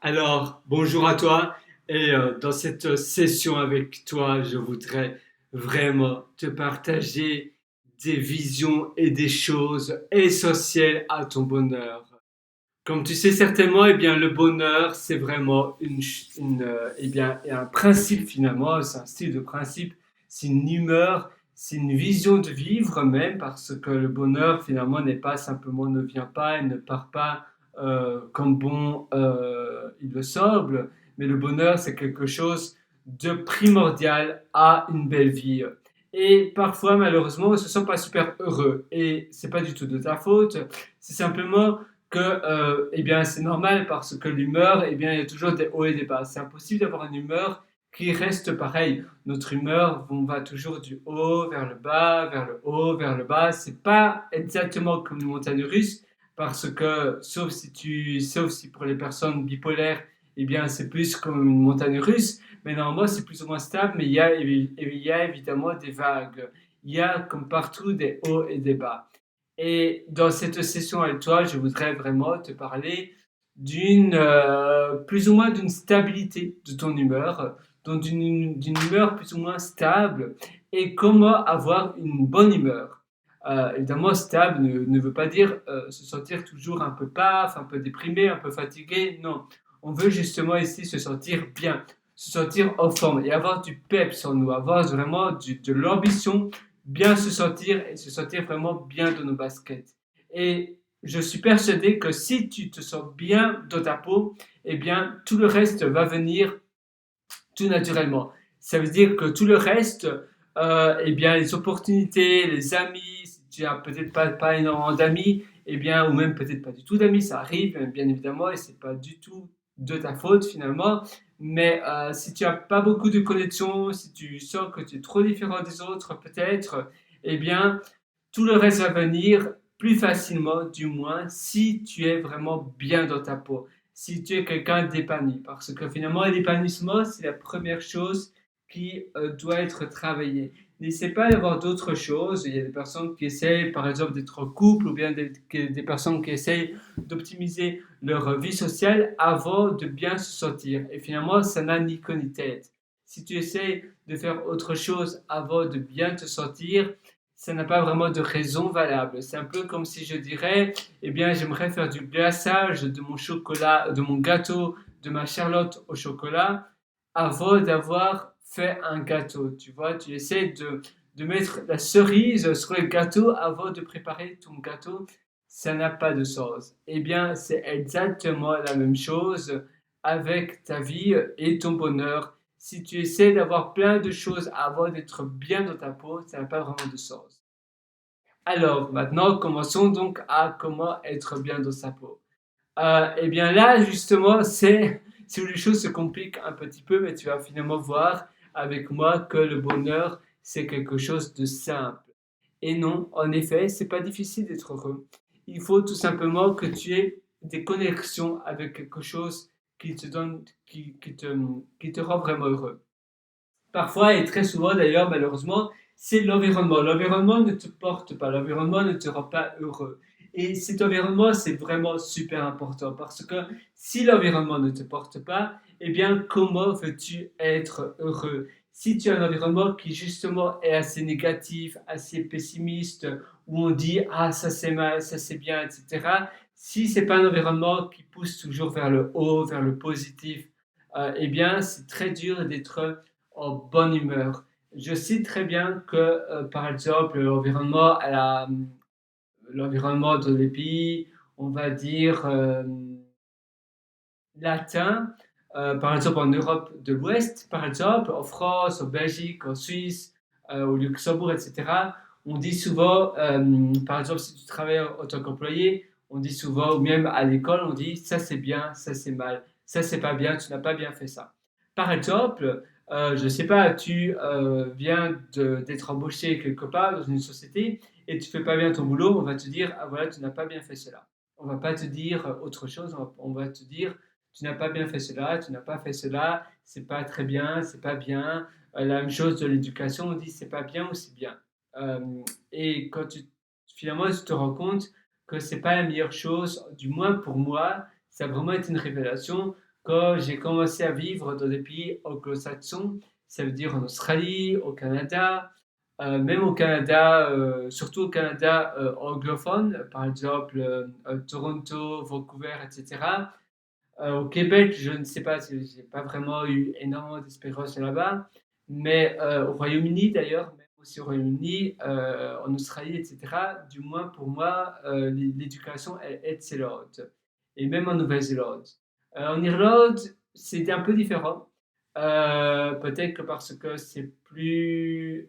Alors, bonjour à toi. Dans cette session avec toi, je voudrais vraiment te partager des visions et des choses essentielles à ton bonheur. Comme tu sais certainement, eh bien, le bonheur, c'est vraiment eh bien, un principe finalement, c'est un style de principe, c'est une humeur, c'est une vision de vivre même, parce que le bonheur finalement n'est pas simplement, ne vient pas, il ne part pas comme bon il le semble, mais le bonheur, c'est quelque chose de primordial à une belle vie. Et parfois, malheureusement, on ne se sent pas super heureux. Et c'est pas du tout de ta faute, c'est simplement que eh bien, c'est normal parce que l'humeur, eh bien, il y a toujours des hauts et des bas. C'est impossible d'avoir une humeur qui reste pareille. Notre humeur va toujours du haut vers le bas, vers le haut, vers le bas. C'est pas exactement comme une montagne russe parce que sauf si pour les personnes bipolaires, eh bien, c'est plus comme une montagne russe. Mais normalement, c'est plus ou moins stable. Mais il y a évidemment des vagues. Il y a comme partout des hauts et des bas. Et dans cette session avec toi, je voudrais vraiment te parler plus ou moins d'une stabilité de ton humeur, donc d'une humeur plus ou moins stable, et comment avoir une bonne humeur. Évidemment, stable ne veut pas dire se sentir toujours un peu paf, un peu déprimé, un peu fatigué. Non, on veut justement ici se sentir bien, se sentir en forme et avoir du peps en nous, avoir vraiment de l'ambition, bien se sentir et se sentir vraiment bien dans nos baskets. Et je suis persuadé que si tu te sens bien dans ta peau, eh bien, tout le reste va venir tout naturellement. Ça veut dire que tout le reste, eh bien, les opportunités, les amis, si tu as peut-être pas énormément d'amis, eh bien, ou même peut-être pas du tout d'amis, ça arrive, bien évidemment, et c'est pas du tout de ta faute finalement. Mais si tu as pas beaucoup de connexions, si tu sens que tu es trop différent des autres, peut-être, eh bien, tout le reste va venir plus facilement, du moins, si tu es vraiment bien dans ta peau, si tu es quelqu'un d'épanoui. Parce que finalement, l'épanouissement, c'est la première chose qui doit être travaillée. N'essaie pas d'avoir d'autres choses. Il y a des personnes qui essayent, par exemple, d'être en couple ou bien des personnes qui essayent d'optimiser leur vie sociale avant de bien se sentir. Et finalement, ça n'a ni queue ni tête. Si tu essayes de faire autre chose avant de bien te sentir, ça n'a pas vraiment de raison valable. C'est un peu comme si je dirais, eh bien, j'aimerais faire du glaçage de mon chocolat, de mon gâteau, de ma Charlotte au chocolat, avant d'avoir fait un gâteau. Tu vois, tu essaies de mettre la cerise sur le gâteau avant de préparer ton gâteau. Ça n'a pas de sens. Eh bien, c'est exactement la même chose avec ta vie et ton bonheur. Si tu essaies d'avoir plein de choses avant d'être bien dans ta peau, ça n'a pas vraiment de sens. Alors, maintenant, commençons donc à comment être bien dans sa peau. Eh bien là, justement, c'est où les choses se compliquent un petit peu, mais tu vas finalement voir avec moi que le bonheur, c'est quelque chose de simple. Et non, en effet, c'est pas difficile d'être heureux. Il faut tout simplement que tu aies des connexions avec quelque chose qui te donne, qui te rend vraiment heureux. Parfois et très souvent d'ailleurs, malheureusement, c'est l'environnement. L'environnement ne te porte pas, l'environnement ne te rend pas heureux. Et cet environnement, c'est vraiment super important parce que si l'environnement ne te porte pas, eh bien, comment veux-tu être heureux? Si tu as un environnement qui justement est assez négatif, assez pessimiste, où on dit ah ça c'est mal, ça c'est bien, etc. Si c'est pas un environnement qui pousse toujours vers le haut, vers le positif, eh bien c'est très dur d'être en bonne humeur. Je sais très bien que, par exemple, l'environnement dans les pays, on va dire, latins, par exemple en Europe de l'Ouest, par exemple, en France, en Belgique, en Suisse, au Luxembourg, etc., on dit souvent, par exemple, si tu travailles en tant qu'employé, on dit souvent, ou même à l'école, on dit ça c'est bien, ça c'est mal, ça c'est pas bien, tu n'as pas bien fait ça. Par exemple, je ne sais pas, tu viens d'être embauché quelque part dans une société et tu fais pas bien ton boulot, on va te dire, ah voilà, tu n'as pas bien fait cela. On va pas te dire autre chose, on va te dire, tu n'as pas bien fait cela, tu n'as pas fait cela, c'est pas très bien, c'est pas bien. La même chose de l'éducation, on dit c'est pas bien ou c'est bien. Euh, et quand finalement tu te rends compte que c'est pas la meilleure chose, du moins pour moi, ça a vraiment été une révélation quand j'ai commencé à vivre dans des pays anglo-saxons, ça veut dire en Australie, au Canada, même au Canada, surtout au Canada anglophone, par exemple Toronto, Vancouver, etc. Au Québec, je ne sais pas, j'ai pas vraiment eu énormément d'expérience là-bas, mais au Royaume-Uni d'ailleurs, même aussi au Royaume-Uni, en Australie, etc., du moins pour moi, l'éducation est excellente. Et même en Nouvelle-Zélande. En Irlande, c'était un peu différent. Peut-être que parce que c'est plus,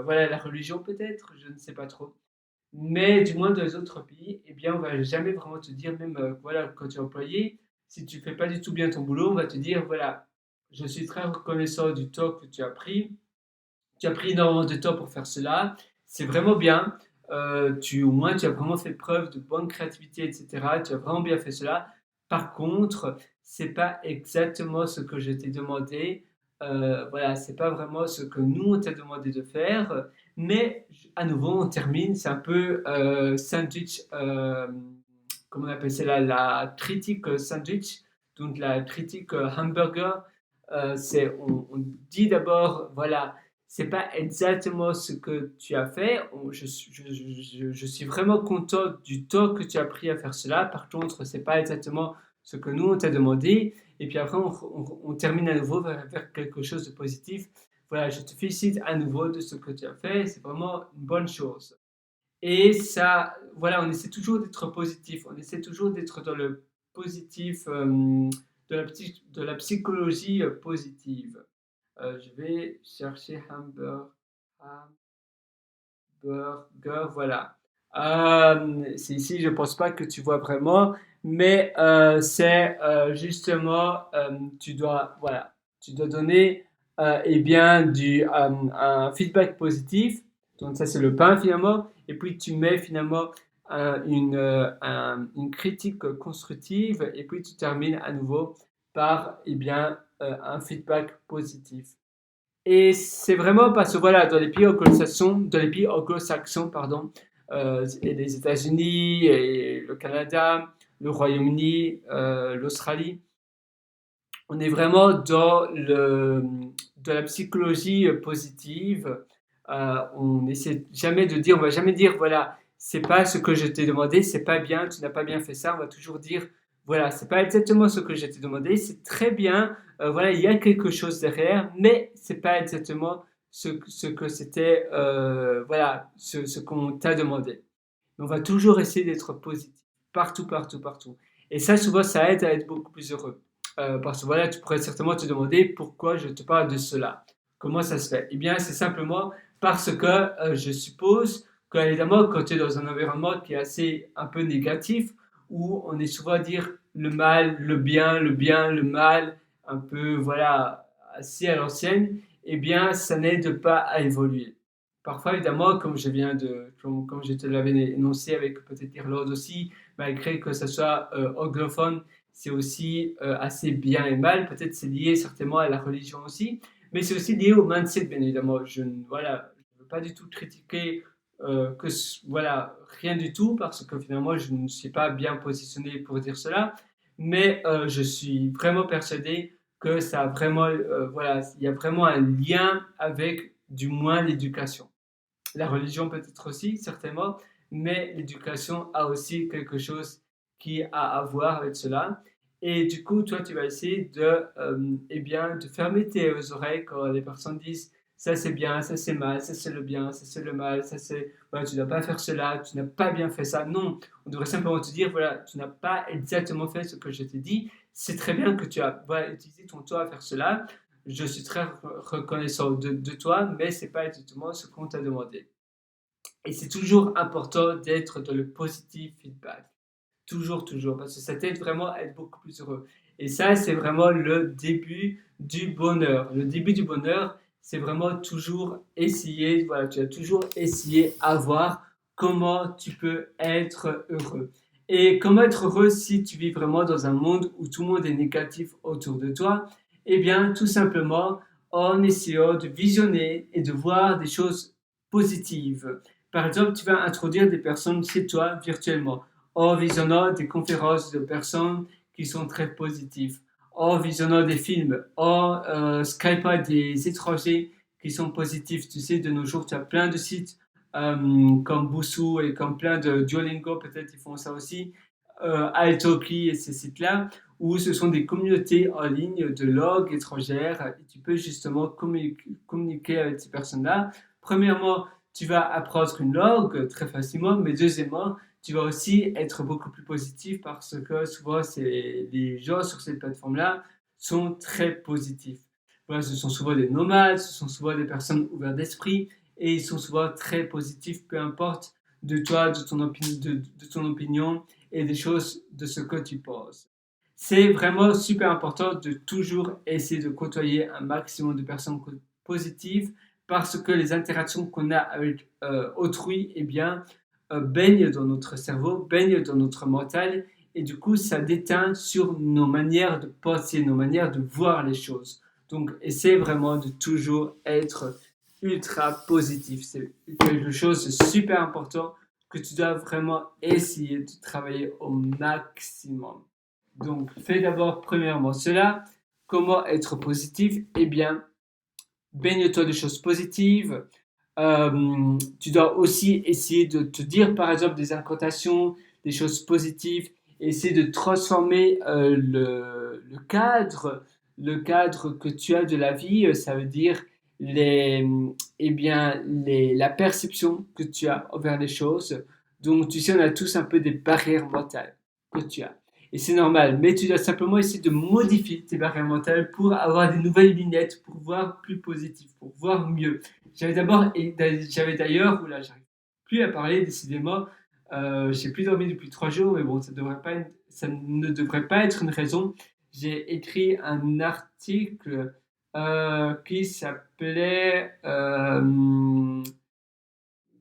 voilà, la religion peut-être, je ne sais pas trop. Mais du moins dans les autres pays, eh bien, on va jamais vraiment te dire, même voilà, quand tu es employé, si tu fais pas du tout bien ton boulot, on va te dire, voilà, je suis très reconnaissant du temps que tu as pris. Tu as pris énormément de temps pour faire cela. C'est vraiment bien. Au moins, tu as vraiment fait preuve de bonne créativité, etc. Tu as vraiment bien fait cela. Par contre, c'est pas exactement ce que je t'ai demandé. Voilà, c'est pas vraiment ce que nous on t'a demandé de faire. Mais à nouveau, on termine. C'est un peu sandwich. Comment on appelle ça, la critique sandwich. Donc la critique hamburger. On dit d'abord, voilà, c'est pas exactement ce que tu as fait. Je suis vraiment content du temps que tu as pris à faire cela. Par contre, c'est pas exactement ce que nous on t'a demandé. Et puis après, on termine à nouveau vers quelque chose de positif. Voilà, je te félicite à nouveau de ce que tu as fait. C'est vraiment une bonne chose. Et ça, voilà, on essaie toujours d'être positif. On essaie toujours d'être dans le positif, de la psychologie positive. Je vais chercher hamburger, voilà. C'est ici, je pense pas que tu vois vraiment, mais c'est justement, voilà, tu dois donner eh bien un feedback positif. Donc ça, c'est le pain finalement. Et puis tu mets finalement une critique constructive. Et puis tu termines à nouveau par eh bien un feedback positif. Et c'est vraiment parce que voilà, dans les pays anglo-saxons, pardon, et les États-Unis, et le Canada, le Royaume-Uni, l'Australie, on est vraiment de la psychologie positive. On essaie jamais de dire, on va jamais dire, voilà, c'est pas ce que je t'ai demandé, c'est pas bien, tu n'as pas bien fait ça. On va toujours dire, voilà, c'est pas exactement ce que je t'ai demandé, c'est très bien, voilà, il y a quelque chose derrière, mais c'est pas exactement ce que c'était, voilà, ce qu'on t'a demandé. Mais on va toujours essayer d'être positif, partout, partout, partout. Et ça, souvent, ça aide à être beaucoup plus heureux. Parce que voilà, tu pourrais certainement te demander pourquoi je te parle de cela. Comment ça se fait? Eh bien, c'est simplement parce que je suppose qu'évidemment, quand tu es dans un environnement qui est assez un peu négatif, où on est souvent à dire le mal, le bien, le mal, un peu, voilà, assez à l'ancienne, eh bien, ça n'aide pas à évoluer. Parfois, évidemment, comme je te l'avais énoncé avec peut-être l'Irlande aussi, malgré que ce soit anglophone, c'est aussi assez bien et mal. Peut-être c'est lié certainement à la religion aussi, mais c'est aussi lié au mindset, bien évidemment. Voilà, je ne veux pas du tout critiquer voilà, rien du tout, parce que finalement, je ne suis pas bien positionné pour dire cela, mais je suis vraiment persuadé que ça a vraiment, voilà, il y a vraiment un lien avec du moins l'éducation. La religion peut-être aussi, certainement, mais l'éducation a aussi quelque chose qui a à voir avec cela. Et du coup, toi, tu vas essayer eh bien, de fermer tes oreilles quand les personnes disent ça c'est bien, ça c'est mal, ça c'est le bien, ça c'est le mal, ça c'est voilà, tu ne dois pas faire cela, tu n'as pas bien fait ça. Non, on devrait simplement te dire voilà, tu n'as pas exactement fait ce que je t'ai dit. C'est très bien que tu as voilà, utilisé ton temps à faire cela. Je suis très reconnaissant de toi, mais c'est pas exactement ce qu'on t'a demandé. Et c'est toujours important d'être dans le positive feedback. Toujours, toujours, parce que ça t'aide vraiment à être beaucoup plus heureux. Et ça, c'est vraiment le début du bonheur. Le début du bonheur, c'est vraiment toujours essayer, voilà, tu as toujours essayé à voir comment tu peux être heureux. Et comment être heureux si tu vis vraiment dans un monde où tout le monde est négatif autour de toi? Eh bien, tout simplement en essayant de visionner et de voir des choses positives. Par exemple, tu vas introduire des personnes chez toi virtuellement en visionnant des conférences de personnes qui sont très positives, en visionnant des films, en skypant des étrangers qui sont positifs. Tu sais, de nos jours, tu as plein de sites comme Busuu et comme plein de Duolingo, peut-être ils font ça aussi, Italki et ces sites-là, où ce sont des communautés en ligne de langues étrangères et tu peux justement communiquer avec ces personnes-là. Premièrement, tu vas apprendre une langue très facilement, mais deuxièmement, tu vas aussi être beaucoup plus positif parce que souvent, les gens sur cette plateforme-là sont très positifs. Voilà, ce sont souvent des nomades, ce sont souvent des personnes ouvertes d'esprit et ils sont souvent très positifs, peu importe de toi, de ton opinion et des choses de ce que tu penses. C'est vraiment super important de toujours essayer de côtoyer un maximum de personnes positives parce que les interactions qu'on a avec autrui, eh bien, baignent dans notre cerveau, baignent dans notre mental et du coup, ça déteint sur nos manières de penser, nos manières de voir les choses. Donc, essaie vraiment de toujours être ultra positif. C'est quelque chose de super important que tu dois vraiment essayer de travailler au maximum. Donc, fais d'abord premièrement cela. Comment être positif? Eh bien, baigne-toi de choses positives. Tu dois aussi essayer de te dire, par exemple, des incantations, des choses positives. Essayer de transformer le cadre que tu as de la vie. Ça veut dire les, la perception que tu as envers les choses. Donc, tu sais, on a tous un peu des barrières mentales que tu as. Et c'est normal, mais tu dois simplement essayer de modifier tes barrières mentales pour avoir des nouvelles lunettes, pour voir plus positif, pour voir mieux. J'avais d'ailleurs, oula, j'arrive plus à parler décidément, j'ai plus dormi depuis 3 jours, mais bon, ça ne devrait pas être une raison. J'ai écrit un article qui s'appelait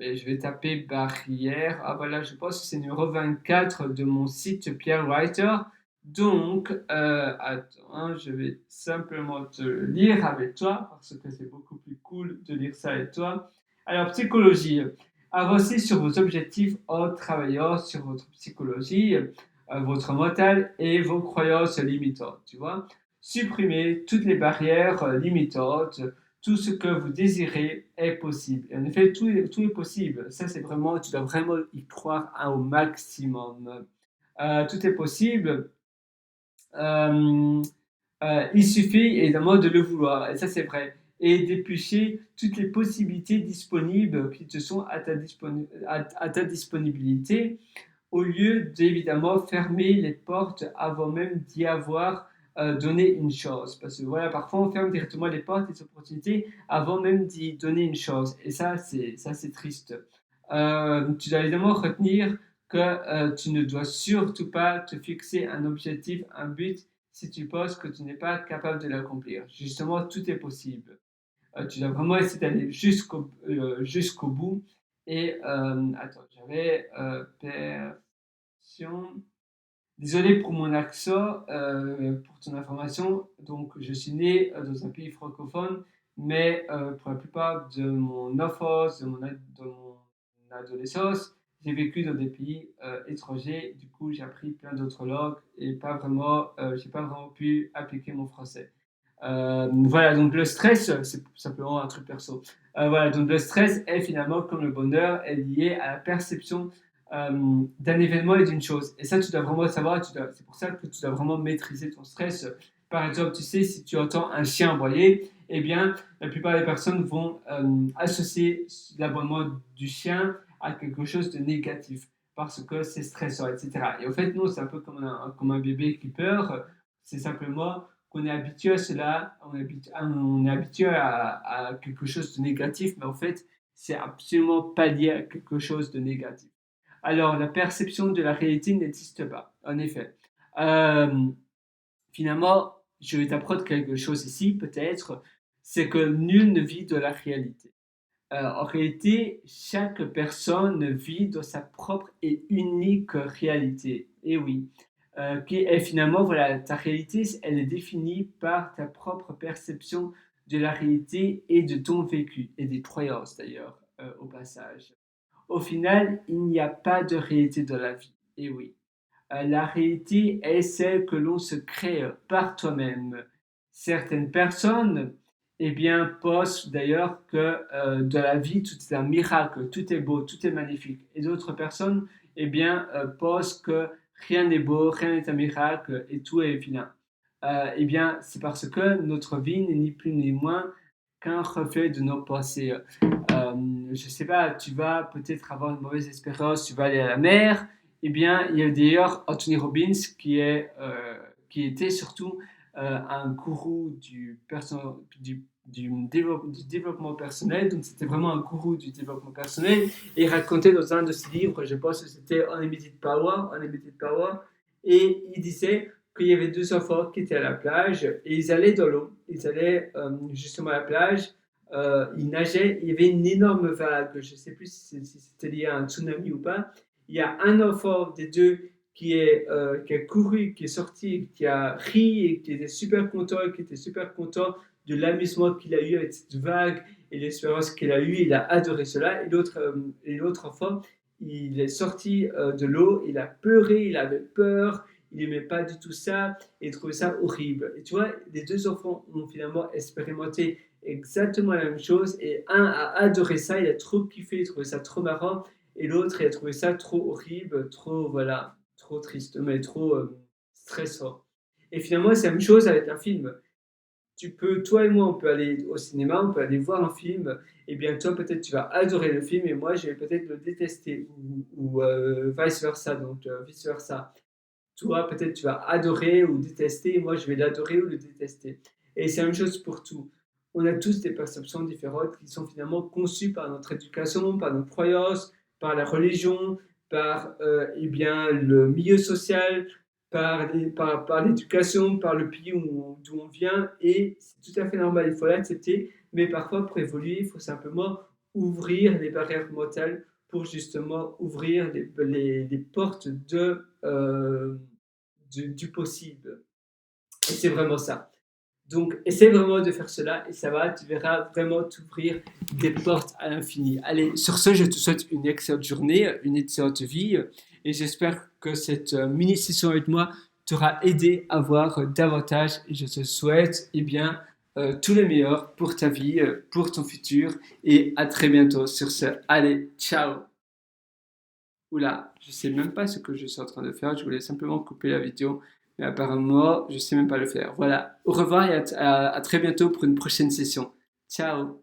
je vais taper barrière. Ah voilà, je pense que c'est numéro 24 de mon site Pierre Writer. Donc, attends, hein, je vais simplement te lire avec toi parce que c'est beaucoup plus cool de lire ça avec toi. Alors, psychologie. Avancez sur vos objectifs en travaillant sur votre psychologie, votre mental et vos croyances limitantes. Tu vois, supprimez toutes les barrières limitantes, tout ce que vous désirez est possible. Et en effet, tout est possible. Ça, c'est vraiment, tu dois vraiment y croire au maximum. Tout est possible. Euh, il suffit évidemment de le vouloir. Et ça, c'est vrai. Et d'éplucher toutes les possibilités disponibles qui te sont à ta disponibilité au lieu d'évidemment fermer les portes avant même d'y avoir donné une chance. Parce que voilà, parfois on ferme directement les portes et les opportunités avant même d'y donner une chance. Et ça, c'est triste. Tu dois évidemment retenir que tu ne dois surtout pas te fixer un objectif, un but, si tu penses que tu n'es pas capable de l'accomplir. Justement, tout est possible. Tu dois vraiment essayer d'aller jusqu'au bout. Et attends, j'avais désolé pour mon accent, pour ton information. Donc, je suis né dans un pays francophone, mais pour la plupart de mon enfance, de mon adolescence, j'ai vécu dans des pays étrangers. Du coup, j'ai appris plein d'autres langues et j'ai pas vraiment pu appliquer mon français. Voilà, donc le stress, c'est simplement un truc perso. Voilà, donc le stress est finalement, comme le bonheur, est lié à la perception d'un événement et d'une chose. Et ça, tu dois vraiment le savoir. C'est pour ça que tu dois vraiment maîtriser ton stress. Par exemple, tu sais, si tu entends un chien aboyer, eh bien, la plupart des personnes vont associer l'aboiement du chien à quelque chose de négatif parce que c'est stressant, etc. Et au fait, non, c'est un peu comme un bébé qui pleure. C'est simplement qu'on est habitué à cela, on est habitué à quelque chose de négatif, mais en fait, c'est absolument pas lié à quelque chose de négatif. Alors, la perception de la réalité n'existe pas, en effet. Euh, Finalement, je vais t'apprendre quelque chose ici, peut-être, c'est que nul ne vit de la réalité. En réalité, chaque personne vit dans sa propre et unique réalité. Et oui, qui est finalement, voilà, ta réalité, elle est définie par ta propre perception de la réalité et de ton vécu, et des croyances d'ailleurs, au passage. Au final, il n'y a pas de réalité dans la vie. Et oui. La réalité est celle que l'on se crée par toi-même. Certaines personnes, eh bien, pensent d'ailleurs que dans la vie, tout est un miracle, tout est beau, tout est magnifique. Et d'autres personnes, eh bien, pensent que rien n'est beau, rien n'est un miracle et tout est vilain. Eh bien, c'est parce que notre vie n'est ni plus ni moins qu'un reflet de nos pensées. Je sais pas, tu vas peut-être avoir une mauvaise expérience, tu vas aller à la mer. Eh bien, il y a d'ailleurs Anthony Robbins qui était surtout un gourou du développement personnel. Donc, c'était vraiment un gourou du développement personnel. Et il racontait dans un de ses livres, je pense que c'était Unlimited Power, Unlimited Power, et il disait qu'il y avait deux enfants qui étaient à la plage et ils allaient dans l'eau. Ils allaient justement à la plage, il nageait, il y avait une énorme vague, je ne sais plus si c'était lié à un tsunami ou pas. Il y a un enfant des deux qui a couru, qui est sorti, qui a ri et qui était super content, de l'amusement qu'il a eu avec cette vague et l'expérience qu'il a eue. Il a adoré cela. Et l'autre enfant, il est sorti de l'eau, il a pleuré, il avait peur, il n'aimait pas du tout ça, et il trouvait ça horrible. Et tu vois, les deux enfants ont finalement expérimenté exactement la même chose. Et un a adoré ça, il a trop kiffé, il trouvait ça trop marrant. Et l'autre, il a trouvé ça trop horrible, trop, voilà, trop triste, mais trop stressant. Et finalement, c'est la même chose avec un film. Toi et moi, on peut aller au cinéma, on peut aller voir un film. Et bien, toi, peut-être, tu vas adorer le film et moi, je vais peut-être le détester ou vice versa. Donc, vice versa. Toi, peut-être, tu vas adorer ou détester et moi, je vais l'adorer ou le détester. Et c'est la même chose pour tout. On a tous des perceptions différentes qui sont finalement conçues par notre éducation, par nos croyances, par la religion, par eh bien, le milieu social, par l'éducation, par le pays d'où on vient. Et c'est tout à fait normal, il faut l'accepter. Mais parfois, pour évoluer, il faut simplement ouvrir les barrières mentales pour justement ouvrir les portes du possible. Et c'est vraiment ça. Donc, essaie vraiment de faire cela et ça va, tu verras vraiment t'ouvrir des portes à l'infini. Allez, sur ce, je te souhaite une excellente journée, une excellente vie et j'espère que cette mini-session avec moi t'aura aidé à voir davantage et je te souhaite eh bien, tout le meilleur pour ta vie, pour ton futur et à très bientôt. Sur ce, allez, ciao. Oula, je sais même pas ce que je suis en train de faire. Je voulais simplement couper la vidéo, mais apparemment, je sais même pas le faire. Voilà. Au revoir et à très bientôt pour une prochaine session. Ciao.